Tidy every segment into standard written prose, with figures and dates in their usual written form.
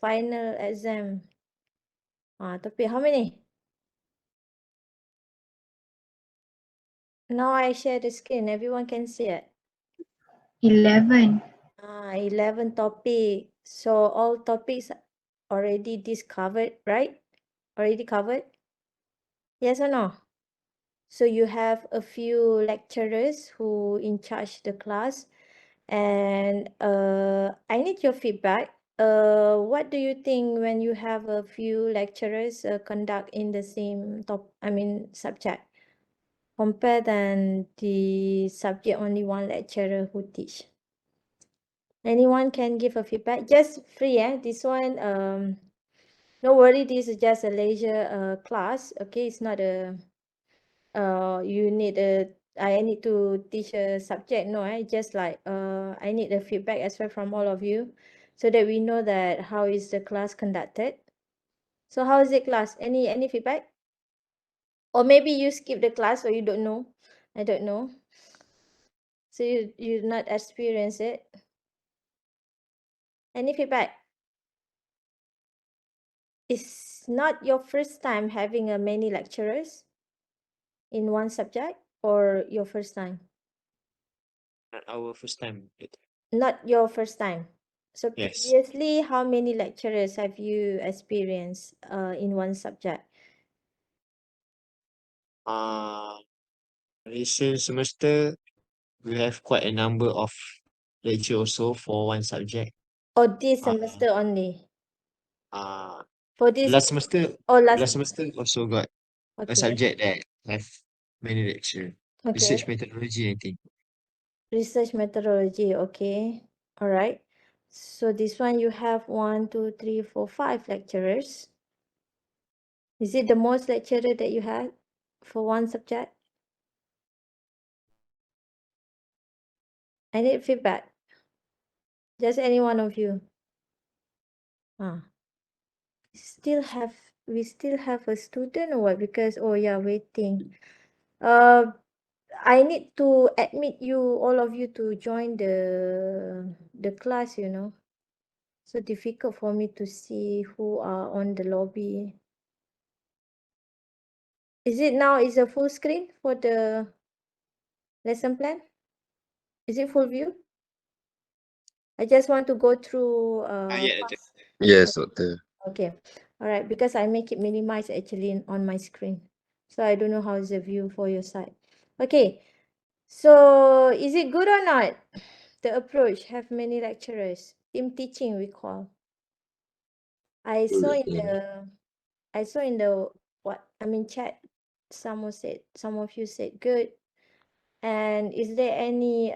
final exam. Topic how many? Now I share the screen. Everyone can see it. 11. 11 topic. So all topics already discovered, right? Already covered? Yes or no? So you have a few lecturers who in charge the class, and I need your feedback. What do you think when you have a few lecturers conduct in the same subject, compare than the subject only one lecturer who teach? Anyone can give a feedback. Just free, this one. No worry. This is just a leisure class. Okay, it's not a. You need a. I need to teach a subject. No, just like I need a feedback as well from all of you, so that we know that how is the class conducted. So how is the class? Any feedback? Or maybe you skip the class or you don't know. I don't know. So you not experience it. Any feedback? It's not your first time having a many lecturers in one subject, or your first time? Not our first time. Not your first time. So Yes. previously, how many lecturers have you experienced in one subject? Recent semester, we have quite a number of lecture also for one subject. Or this Uh, semester only? uh, For this last semester, last semester also got a okay. subject that have many lecture. Research Okay. methodology, I think. Research methodology, okay. All right. So this one you have 1, 2, 3, 4, 5 lecturers. Is it the most lecturer that you had for one subject? I need feedback. Just any one of you. We still have a student or what? Because waiting. I need to admit you, all of you, to join the class, So difficult for me to see who are on the lobby. Is it now is a full screen for the lesson plan? Is it full view? I just want to go through fast. Yes, Doctor. Okay. All right, because I make it minimized actually on my screen. So I don't know how is the view for your side. Okay. So is it good or not? The approach have many lecturers. Team teaching we call. I saw in the chat, some of you said good. And is there any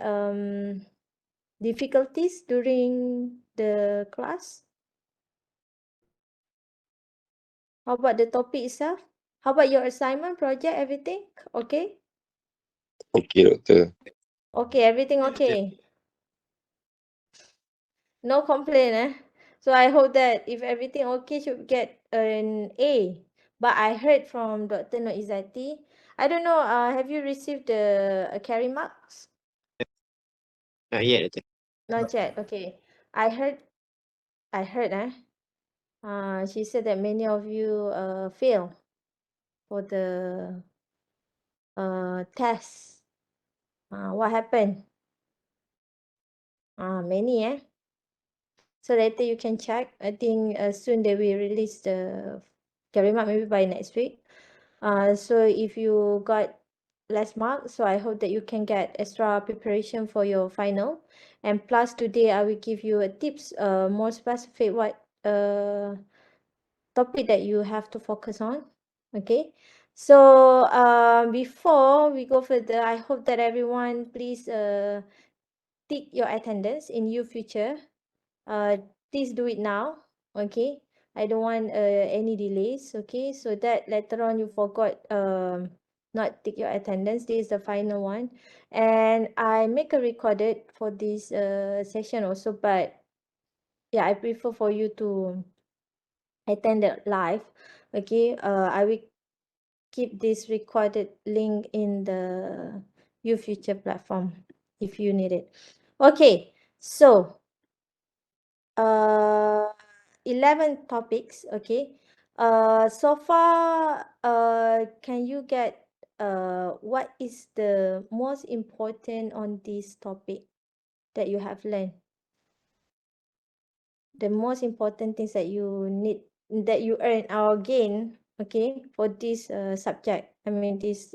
difficulties during the class? How about the topic itself? How about your assignment, project, everything? Okay? Okay, Doctor. Okay, everything okay? No complaint, So I hope that if everything okay, should get an A. But I heard from Dr. Noizati, I don't know, have you received the carry marks? Not yet. Not yet, okay. I heard, she said that many of you fail for the test. What happened? Many, So later you can check. I think soon they will release the carry mark, maybe by next week. So if you got less marks, so I hope that you can get extra preparation for your final. And plus today I will give you a tips, more specific what topic that you have to focus on. Okay. So before we go further, I hope that everyone please tick your attendance in your future. Please do it now. Okay. I don't want any delays. Okay. So that later on you forgot not take your attendance. This is the final one. And I make a recorded for this session also, but yeah, I prefer for you to attend it live. Okay. I will keep this recorded link in the your future platform if you need it. Okay. So 11 topics, okay. So far, can you get what is the most important on this topic that you have learned? The most important things that you need, that you earn or gain, okay, for this subject, I mean this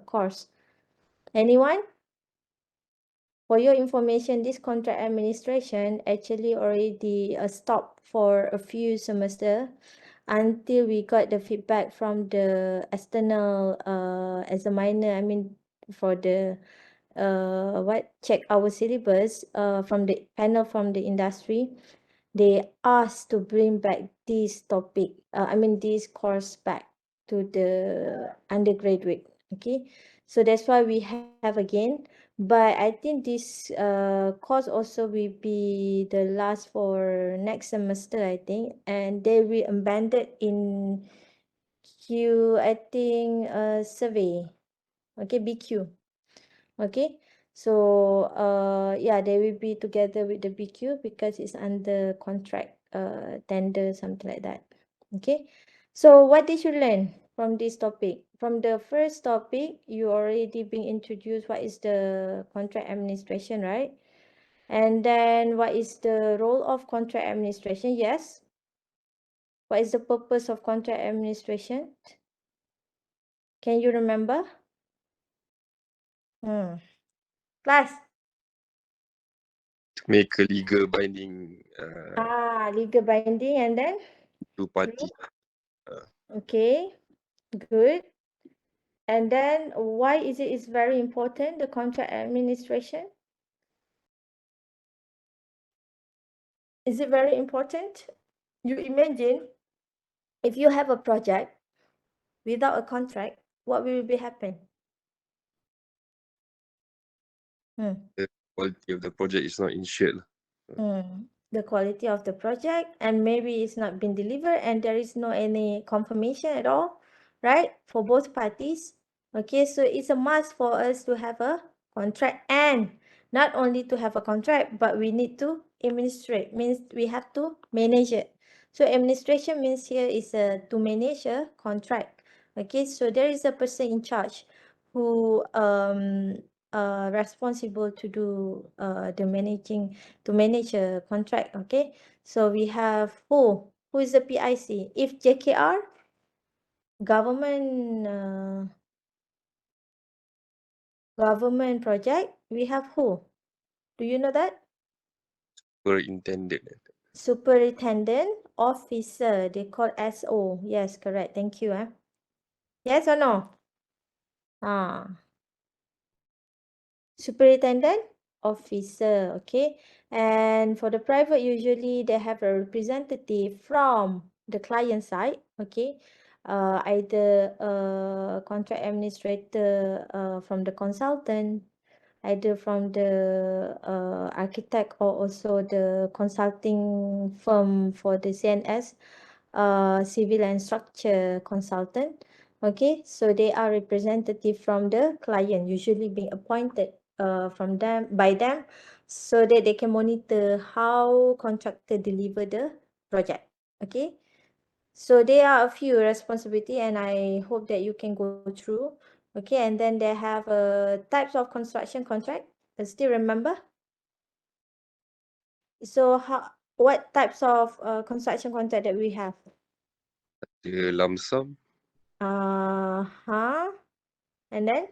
course. Anyone? For your information, this contract administration actually already stopped for a few semester until we got the feedback from the external examiner. I mean, for the check our syllabus from the panel from the industry. They asked to bring back this topic, this course back to the undergraduate. Okay, so that's why we have again. But I think this course also will be the last for next semester, I think, and they will embed it in I think survey. Okay, BQ. Okay, so yeah, they will be together with the BQ because it's under contract tender, something like that. Okay, so what did you learn from this topic? From the first topic, you already been introduced what is the contract administration, right? And then what is the role of contract administration? Yes. What is the purpose of contract administration? Can you remember? Class. To make a legal binding Legal binding, and then to party. okay, good. And then why is it is very important, the contract administration? Is it very important? You imagine if you have a project without a contract, what will be happen? The quality of the project is not ensured. The quality of the project, and maybe it's not been delivered and there is no any confirmation at all, right? For both parties. Okay, so it's a must for us to have a contract, and not only to have a contract, but we need to administrate, means we have to manage it. So administration means here is to manage a contract. Okay, so there is a person in charge who responsible to do the managing, to manage a contract. Okay, so we have who is the PIC? If JKR government project, we have who? Do you know that? Superintendent. Superintendent officer, they call SO. Yes, correct, thank you. Yes or no? Superintendent officer. Okay, and for the private, usually they have a representative from the client side. Okay, either a contract administrator from the consultant, either from the architect, or also the consulting firm for the CNS, civil and structure consultant. Okay, so they are representative from the client, usually being appointed from them, by them, so that they can monitor how contractor deliver the project. Okay, so there are a few responsibility, and I hope that you can go through. Okay, and then they have types of construction contract. Still remember? So what types of construction contract that we have? The lump sum. And then?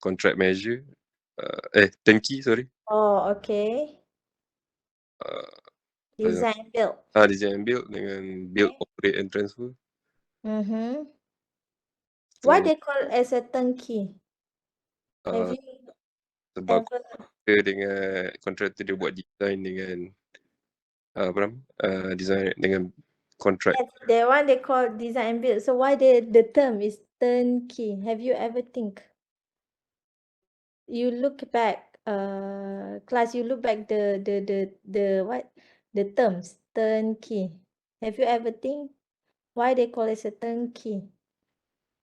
Contract measure. Turnkey, sorry. Oh, okay. Design and build. Design and build dengan build, operate and transfer. Why So, they call as a turnkey? Have you sebab ever? dengan kontraktor dia buat design dengan design dengan contract. Yes, the one they call design and build. So why the term is turnkey? Have you ever think? You look back, class. You look back the what? The terms turnkey. Have you ever think why they call it a turnkey?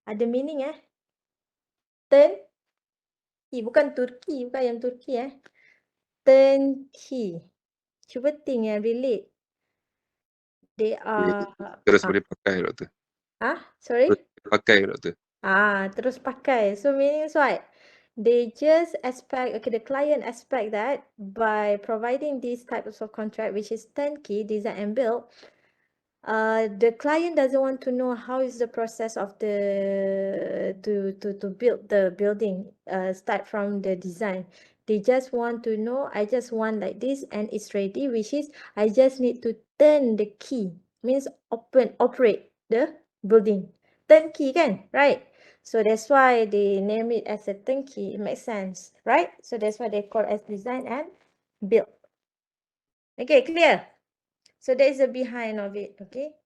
Ada meaning Turn. Bukan Turki, bukan yang Turki Turnkey. Cuba think yang relate. They are Terus boleh pakai doktor. sorry? Terus boleh pakai doktor. Terus pakai. So meaning what? They just expect, okay, the client expect that by providing these types of contract, which is turnkey, design and build, the client doesn't want to know how is the process of the to build the building, start from the design. They just want to know, I just want like this and it's ready, which is I just need to turn the key, means operate the building. Turnkey kan, right? So that's why they name it as a turnkey. It makes sense, right? So that's why they call as design and build. Okay, clear? So that is the behind of it, okay?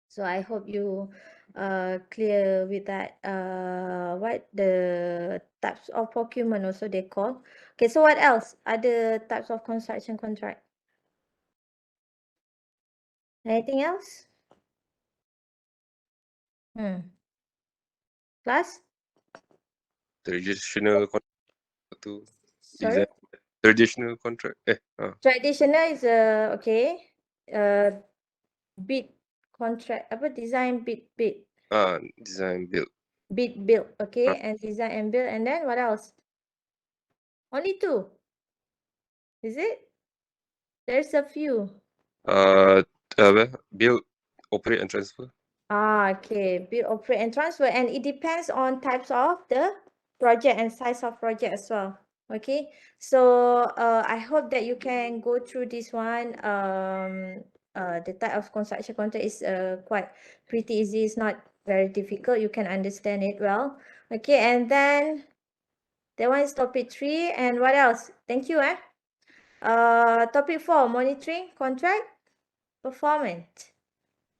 So I hope you clear with that. What the types of procurement also they call. Okay, so what else? Other types of construction contract. Anything else? Plus? Traditional contract tu. Sorry? Design. Traditional contract. Traditional is okay. Bid contract. Apa design bid Design build. bid build. Okay, and design and build, and then what else? Only two. Is it? There's a few. Build, operate and transfer. Okay. Build, operate, and transfer. And it depends on types of the project and size of project as well. Okay. So I hope that you can go through this one. The type of construction contract is quite pretty easy. It's not very difficult. You can understand it well. Okay. And then that one is topic 3. And what else? Thank you. Topic 4, monitoring contract performance.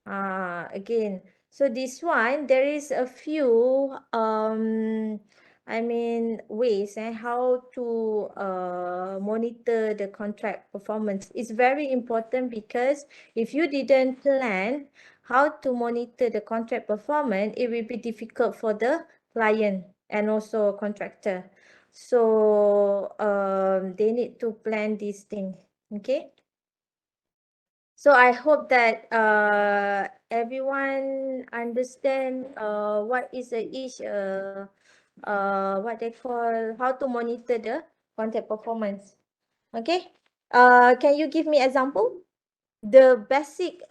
Again, so this one there is a few ways and how to monitor the contract performance. It's very important because if you didn't plan how to monitor the contract performance, it will be difficult for the client and also contractor. So they need to plan this thing. Okay. So I hope that everyone understand what is each what they call, how to monitor the content performance. Okay. Can you give me example? The basic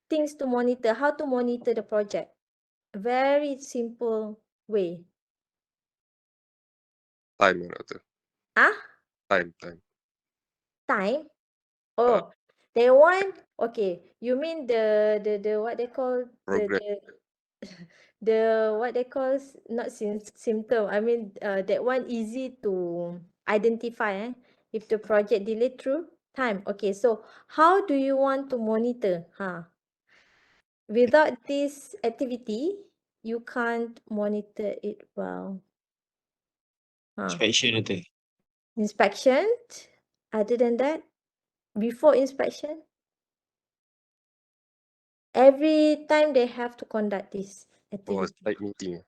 things to monitor, how to monitor the project. Very simple way. Time doktor. Time. Time? Oh, they want, okay. You mean the what they call Progress. the what they call not symptom. I mean that one easy to identify if the project delay through time. Okay, so how do you want to monitor? Without this activity, you can't monitor it well. Inspection doktor. Inspection. Other than that, before inspection, every time they have to conduct this activity. Site meeting.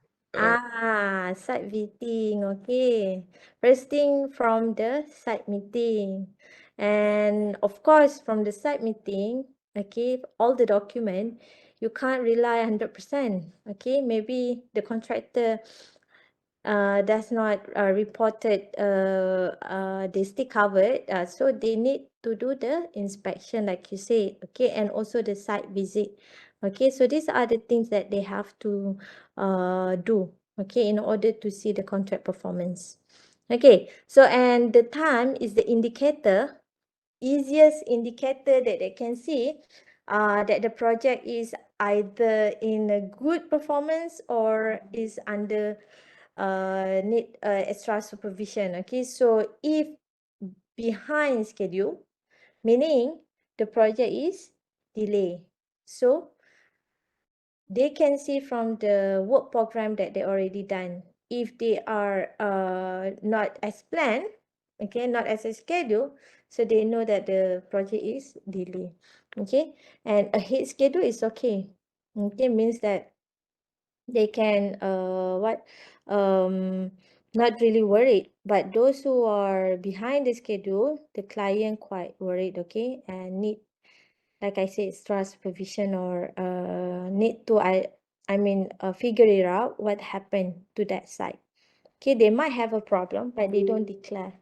Site meeting. Okay. First thing from the site meeting. And of course, from the site meeting, okay, all the document, you can't rely 100%. Okay, maybe the contractor does not reported they still covered, so they need to do the inspection like you said, okay, and also the site visit. Okay, so these are the things that they have to do, okay, in order to see the contract performance. Okay, so and the time is the indicator, easiest indicator that they can see that the project is either in a good performance or is under need extra supervision. Okay, so if behind schedule, meaning the project is delay. So they can see from the work program that they already done. If they are not as planned, okay, not as a schedule, so they know that the project is delay. Okay, and ahead schedule is okay. Okay, means that they can not really worried, but those who are behind the schedule, the client quite worried, okay, and need like I said, extra supervision or need to figure it out what happened to that site. Okay, they might have a problem, but they don't declare.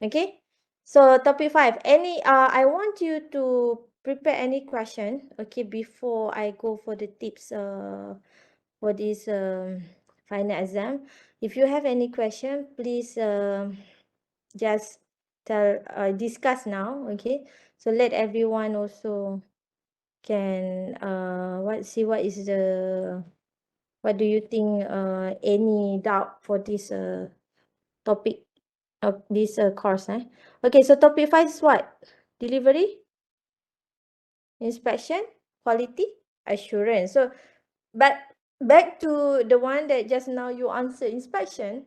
Okay, so topic 5. I want you to prepare any question. Okay, before I go for the tips for this final exam. If you have any question, please just discuss now. Okay, so let everyone also can see what is the, what do you think, any doubt for this topic of this course. Okay, so topic 5 is what? Delivery, inspection, quality assurance. So but back to the one that just now you answer, inspection.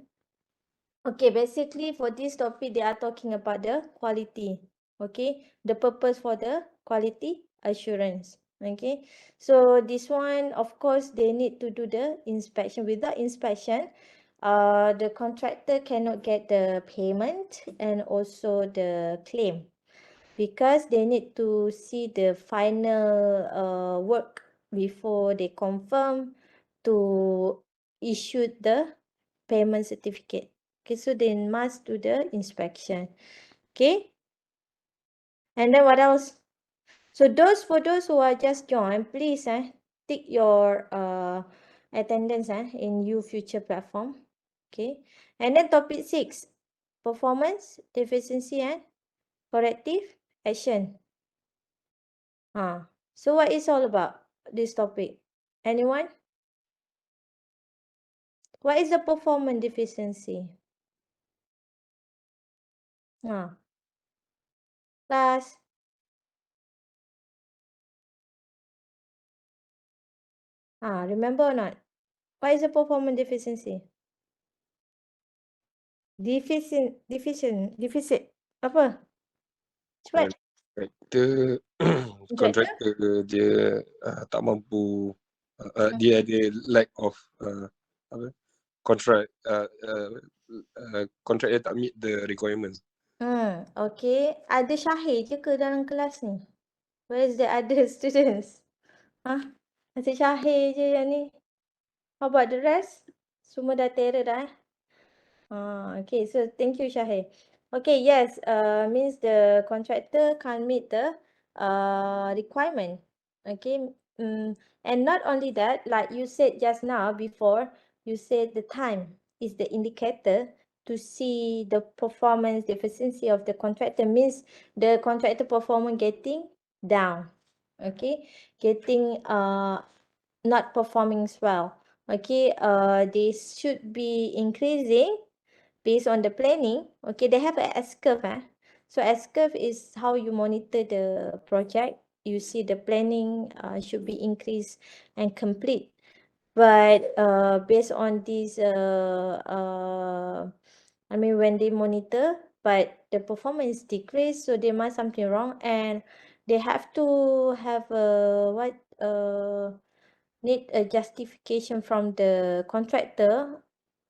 Okay, basically for this topic, they are talking about the quality. Okay, the purpose for the quality assurance. Okay, so this one, of course, they need to do the inspection. Without inspection, the contractor cannot get the payment and also the claim, because they need to see the final work before they confirm to issue the payment certificate. Okay, so they must do the inspection. Okay, and then what else? So for those who are just joined, please tick your attendance in U Future platform. Okay, and then topic 6, performance deficiency and corrective action. So what is all about this topic? Anyone? What is the performance deficiency? Class. Remember or not? What is the performance deficiency? Deficit. Apa? Cepat. Contractor Contractor? contractor dia tak mampu, dia ada lack of apa contract contract dia tak meet the requirements. Okay. Ada Syahir je ke dalam kelas ni? Where is the other students? Asyik Syahir je yang ni. How about the rest? Semua dah terror dah okay, so thank you, Shahir. Okay, yes, means the contractor can't meet the requirement. Okay, and not only that, like you said just now before, you said the time is the indicator to see the performance deficiency of the contractor, means the contractor performance getting down. Okay, getting not performing as well. Okay, they should be increasing based on the planning. Okay, they have a S-curve. So S-curve is how you monitor the project. You see the planning should be increased and complete. But based on this, when they monitor, but the performance decrease, so they must something wrong, and they have to have need a justification from the contractor,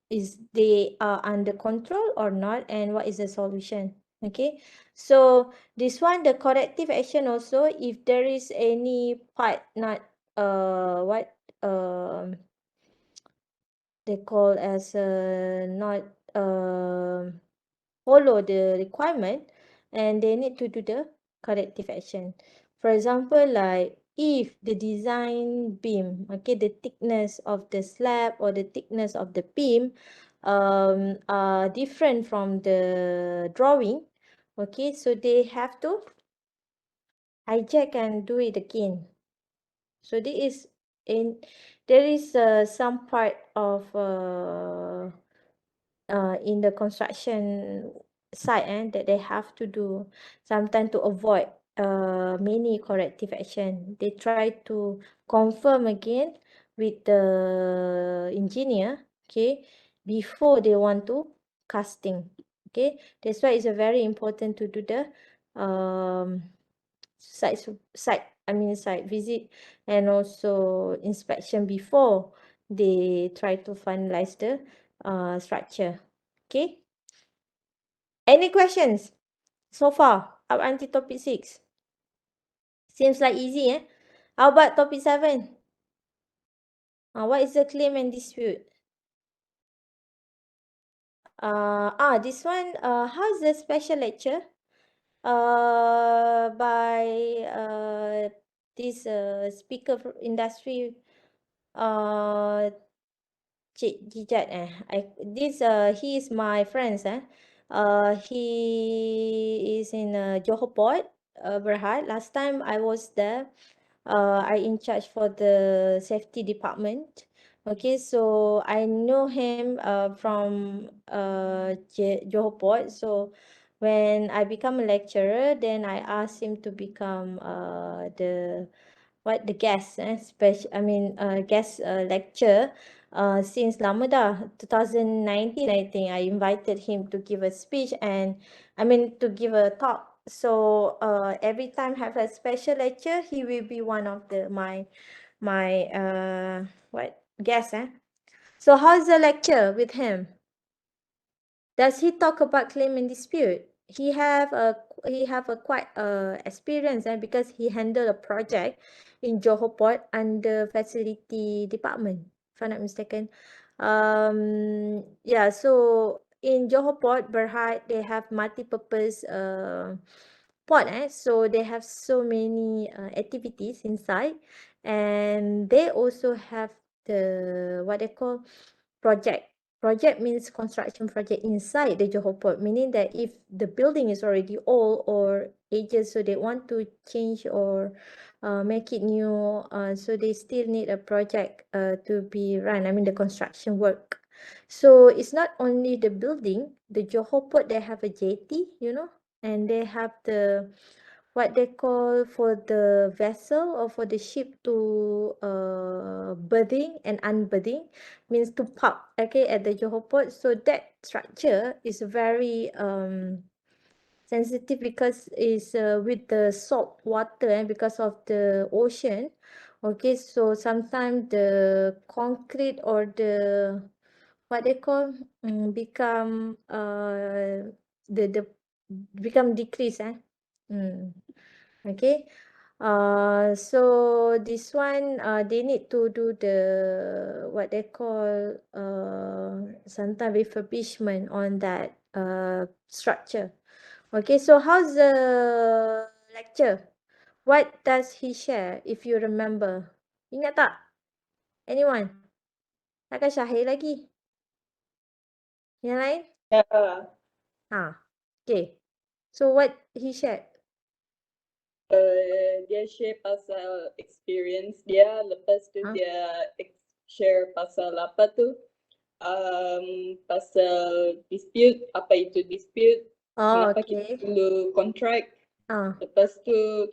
is they are under control or not, and what is the solution. Okay, so this one, the corrective action also, if there is any part not they call as not follow the requirement, and they need to do the corrective action. For example, like if the design beam, okay, the thickness of the slab or the thickness of the beam are different from the drawing, okay, so they have to hijack and do it again. So this is there is some part of in the construction site that they have to do sometimes to avoid many corrective action. They try to confirm again with the engineer, okay, before they want to casting. Okay, that's why it's a very important to do the site visit and also inspection before they try to finalize the structure. Okay, any questions so far up until topic 6? Seems like easy, eh? How about topic 7? What is the claim and dispute? This one, how's the special lecture? By this speaker industry, Cik Jijat he is my friends he is in Johor Port, Berhad. Last time I was there, I in charge for the safety department. Okay, so I know him from Johor Port. So when I become a lecturer, then I asked him to become the guest guest lecture since lama dah 2019 I think. I invited him to give a speech and to give a talk. So every time have a special lecture, he will be one of my guest. So how's the lecture with him? Does he talk about claim and dispute? He have a quite experience because he handled a project in Johor Port under facility department, if I'm not mistaken. Yeah, so in Johor Port, Berhad, they have multi-purpose port, so they have so many activities inside, and they also have the what they call project. Project means construction project inside the Johor Port, meaning that if the building is already old or ages, so they want to change or make it new, so they still need a project to be run. The construction work. So it's not only the building, the Johor Port, they have a jetty, and they have the what they call for the vessel or for the ship to berthing and unberthing, means to park at the Johor Port. So that structure is very sensitive because it's with the salt water and because of the ocean. Okay, so sometimes the concrete or the what they call become the become decrease. Okay. So this one, they need to do the what they call sometime refurbishment on that structure. Okay, so how's the lecture? What does he share if you remember? Ingat tak? Anyone? Takkan Syahir lagi? Yang lain? Okay. So what he shared? Dia share pasal experience dia, lepas tu dia share pasal apa tu, pasal dispute, apa itu dispute, kenapa kita perlu contract. Lepas tu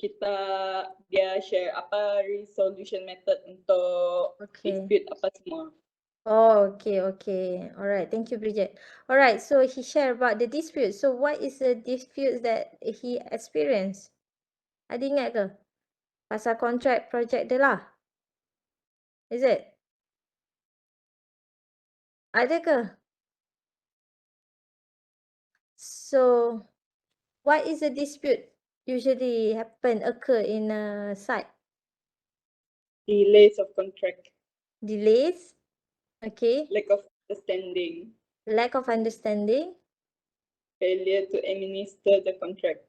dia share apa resolution method untuk dispute apa semua. Okay. Alright, thank you, Bridget. Alright, so he shared about the dispute. So what is the dispute that he experienced? Ada ingat ke? Pasal contract project dia lah. Is it? Ada ke? So what is the dispute usually occur in a site? Delays of contract. Delays? Okay. Lack of understanding. Lack of understanding. Failure to administer the contract.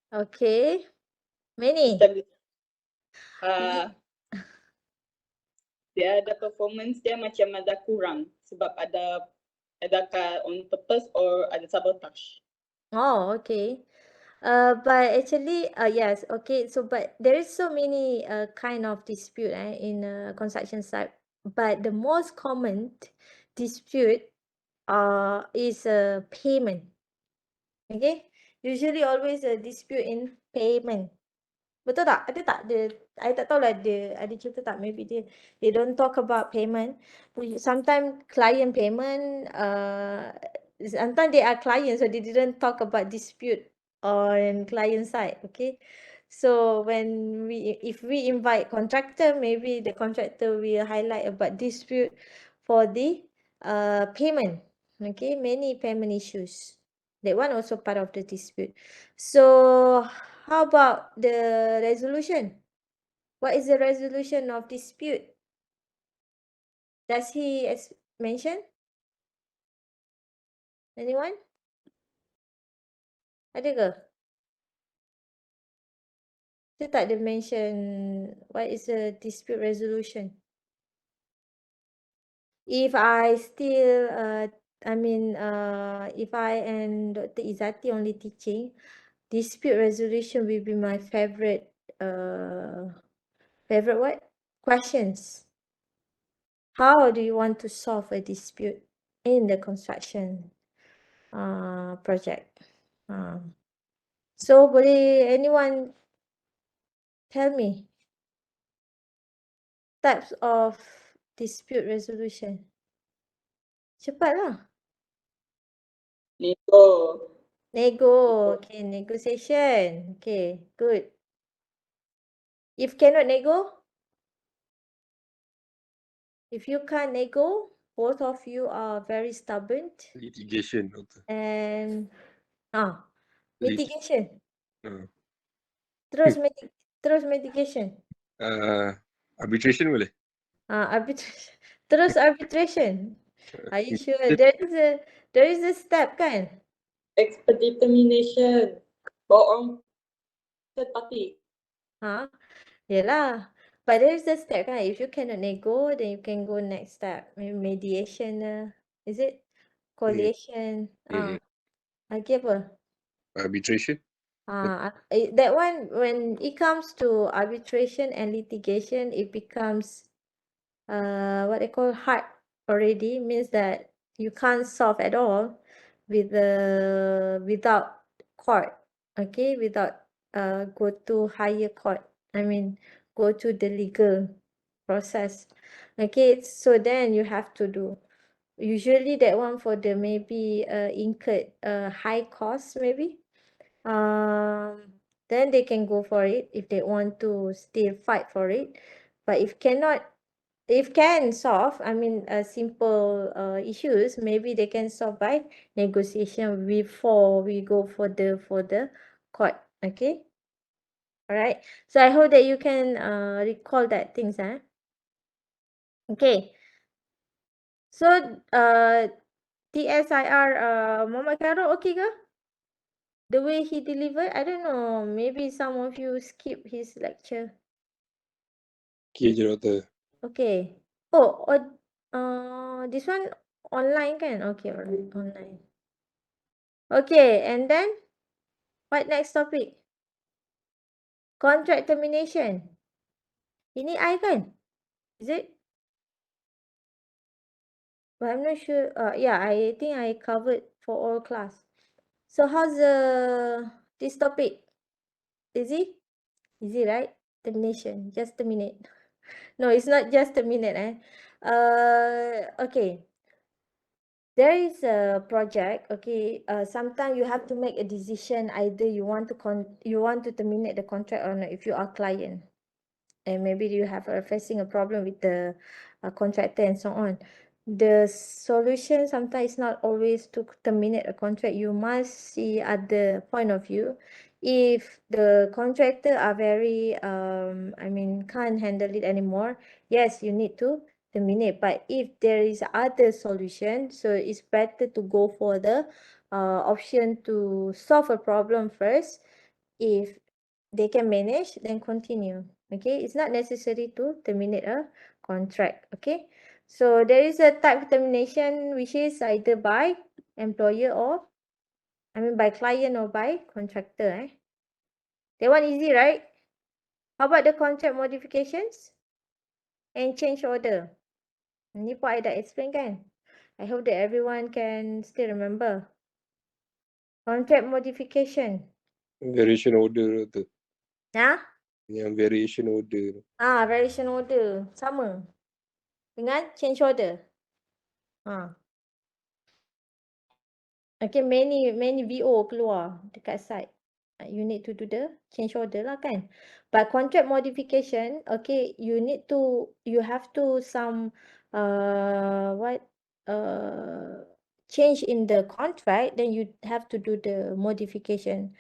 Okay. Many. Dia ada performance dia macam ada kurang sebab adakah on purpose or ada sabotage. Oh, okay. But actually, yes, okay. So, but there is so many kind of dispute in a construction site. But the most common dispute is payment. Okay, usually always a dispute in payment. Betul tak? Ada tak? I tak tahu lah ada cerita tak? Maybe they don't talk about payment. Sometimes client payment, sometimes they are clients, so they didn't talk about dispute on client side. Okay. So if we invite contractor, maybe the contractor will highlight about dispute for the payment. Okay, many payment issues. That one also part of the dispute. So how about the resolution? What is the resolution of dispute? Does he mention? Anyone? Ada ke? Dia tak ada mention what is the dispute resolution. If I still, if I and Dr. Izzati only teaching, dispute resolution will be my favorite, favorite what? Questions. How do you want to solve a dispute in the construction project? So boleh anyone tell me types of dispute resolution? Cepatlah. Nego. Nego. Okay, negotiation. Okay, good. If cannot nego? If you can't nego, both of you are very stubborn. Litigation. And Lit- mitigation. uh, Terus mitigation. Arbitration boleh? Arbitration. Terus arbitration. Are you sure? There is a step kan? Expert determination. Bawa third party. Yelah. But there is a step kan? If you cannot nego, then you can go next step. Maybe mediation. Is it? Coalition. Lagi apa? Arbitration? That one, when it comes to arbitration and litigation, it becomes what they call hard already, means that you can't solve at all without court, okay, without go to higher court, go to the legal process, okay. So then you have to do, usually that one for the maybe incurred high cost maybe, then they can go for it if they want to still fight for it. But if cannot, if can solve, simple issues, maybe they can solve by negotiation before we go for the court. Okay. All right. So I hope that you can recall that things. Okay. So TSIR Muhammad Khairul okay ke? The way he delivered, I don't know. Maybe some of you skip his lecture. Okay je doktor. Okay. This one online kan? Okay, alright, online. Okay, and then what next topic? Contract termination. Ini I kan? Is it? But I'm not sure. Yeah, I think I covered for all class. So how's this topic? Easy? Easy, right? Termination. Just terminate. No, it's not just terminate. Okay. There is a project, okay. Sometimes you have to make a decision, either you want to terminate the contract or not if you are client, and maybe you have facing a problem with the contractor and so on. The solution sometimes is not always to terminate a contract. You must see other point of view. If the contractor are very can't handle it anymore, yes, you need to terminate. But if there is other solution, so it's better to go for the option to solve a problem first. If they can manage, then continue. Okay, it's not necessary to terminate a contract. Okay, so there is a type of termination which is either by employer or by client or by contractor. That one easy, right? How about the contract modifications and change order? Ni pun I dah explain kan? I hope that everyone can still remember. Contract modification. Variation order doktor. Yang variation order. Variation order. Sama dengan change order. Okay, many VO keluar dekat site. You need to do the change order lah kan. But contract modification, okay, you have to some change in the contract, then you have to do the modification,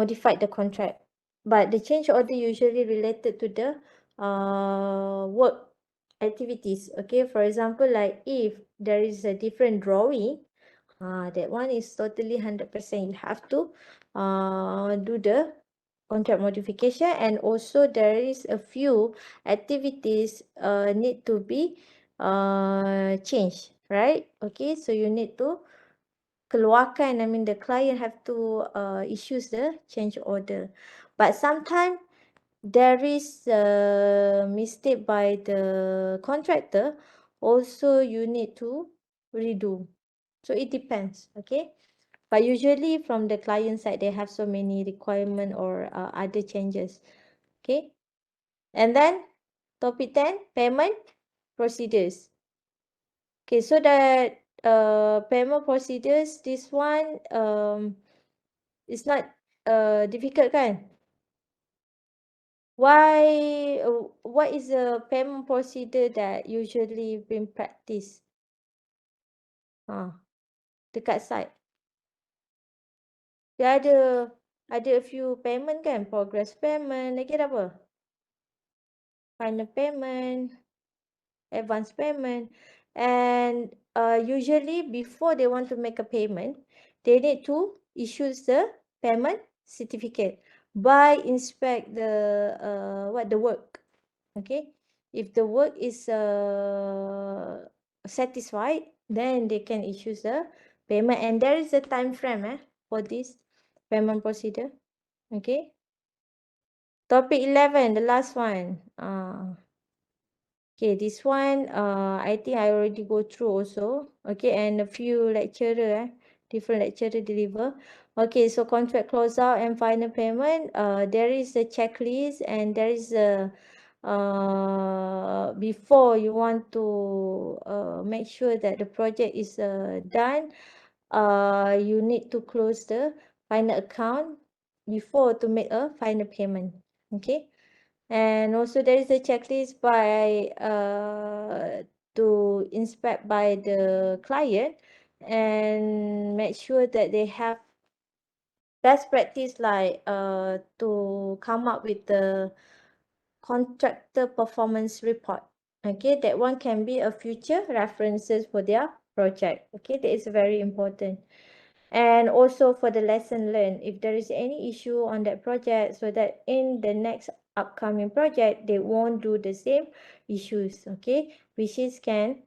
modify the contract. but the change order usually related to the work activities. Okay, for example, like if there is a different drawing, that one is totally 100%. You have to do the contract modification, and also there is a few activities need to be changed, right? Okay, so you need to keluarkan, I mean the client have to issues the change order. But sometimes there is a mistake by the contractor, also you need to redo. So it depends, okay? But usually from the client side, they have so many requirement or other changes, okay? And then topic 10, payment procedures. Okay, so that payment procedures, this one it's not difficult kan? Why, what is the payment procedure that usually been practiced? Dekat site. Dia ada a few payment kan? Progress payment, lagi ada apa? Final payment, advance payment. And usually before they want to make a payment, they need to issue the payment certificate by inspect the the work. Okay, if the work is satisfied, then they can issue the payment, and there is a time frame for this payment procedure. Okay, topic 11, the last one. Okay, this one I think I already go through also. Okay, and a few lecturer different lecturer deliver. Okay, so contract closeout and final payment. There is a checklist, and there is a before you want to make sure that the project is done, you need to close the final account before to make a final payment. Okay, and also there is a checklist by to inspect by the client and make sure that they have best practice, like to come up with the contractor performance report. Okay, that one can be a future references for their project. Okay, that is very important. And also for the lesson learned, if there is any issue on that project, so that in the next upcoming project they won't do the same issues. Okay, which is can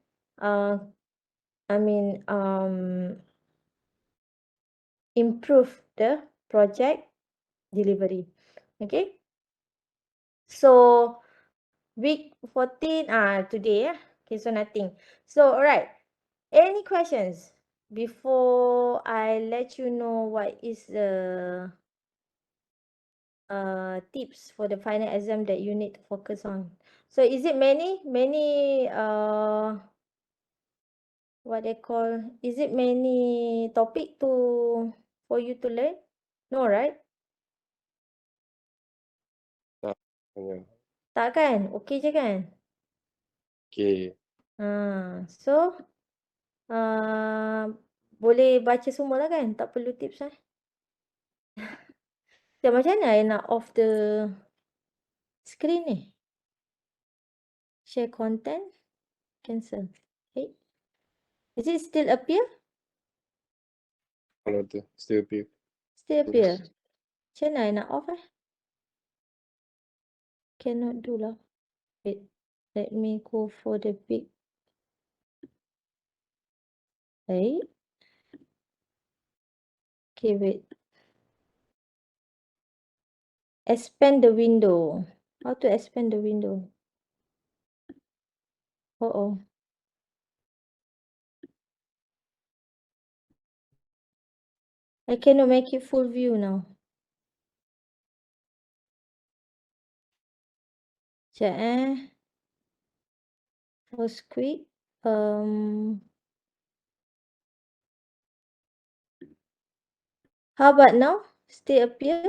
improve the project delivery. Okay, so week 14 today. Okay, so nothing. So alright, any questions before I let you know what is the tips for the final exam that you need to focus on? So is it many what they call, is it many topic to for you to learn? No, right? Tak. Banyak. Tak kan? Okay je kan? Okay. So boleh baca semua lah kan? Tak perlu tips lah. Macam mana I nak off the screen ni? Share content, cancel. Okay. Is it still appear? Kalau tu, still appear. Still appear. Macam mana I nak off Cannot do lah. Wait. Let me go for the big. Hey. Okay, wait. Expand the window. How to expand the window? Oh. I cannot make it full view now. Sekejap Pause quick. How about now? Still appear?